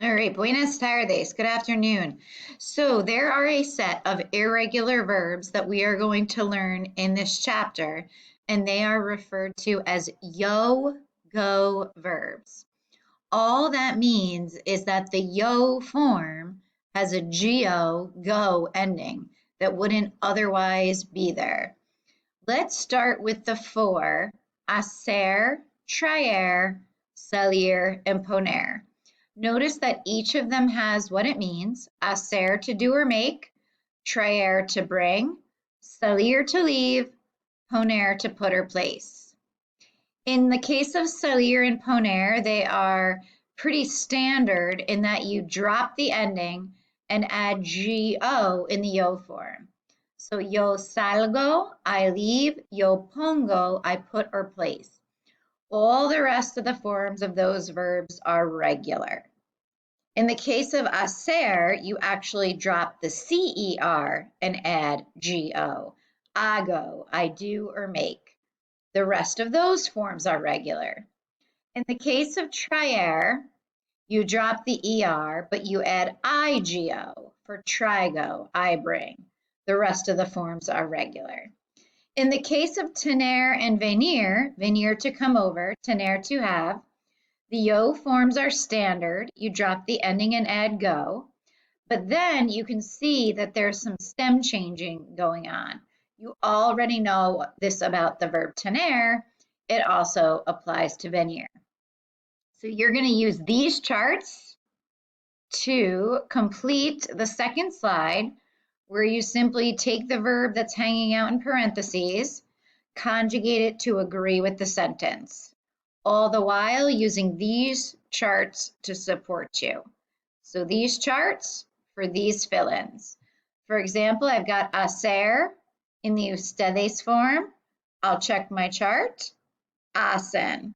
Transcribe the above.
All right, buenas tardes. Good afternoon. So there are a set of irregular verbs that we are going to learn in this chapter, and they are referred to as yo-go verbs. All that means is that the yo form has a go ending that wouldn't otherwise be there. Let's start with the four: hacer, traer, salir, and poner. Notice that each of them has what it means: hacer, to do or make; traer, to bring; salir, to leave; poner, to put or place. In the case of salir and poner, they are pretty standard in that you drop the ending and add go in the yo form. So yo salgo, I leave; yo pongo, I put or place. All the rest of the forms of those verbs are regular. In the case of hacer, you actually drop the cer and add go. Hago, I do or make. The rest of those forms are regular. In the case of traer, you drop the er, but you add igo for trigo, I bring. The rest of the forms are regular. In the case of tener and venir, venir, to come over; tener, to have, the yo forms are standard. You drop the ending and add go. But then you can see that there's some stem changing going on. You already know this about the verb tener. It also applies to venir. So you're going to use these charts to complete the second slide, where you simply take the verb that's hanging out in parentheses, conjugate it to agree with the sentence, all the while using these charts to support you. So these charts for these fill-ins. For example, I've got hacer in the ustedes form. I'll check my chart. Hacen.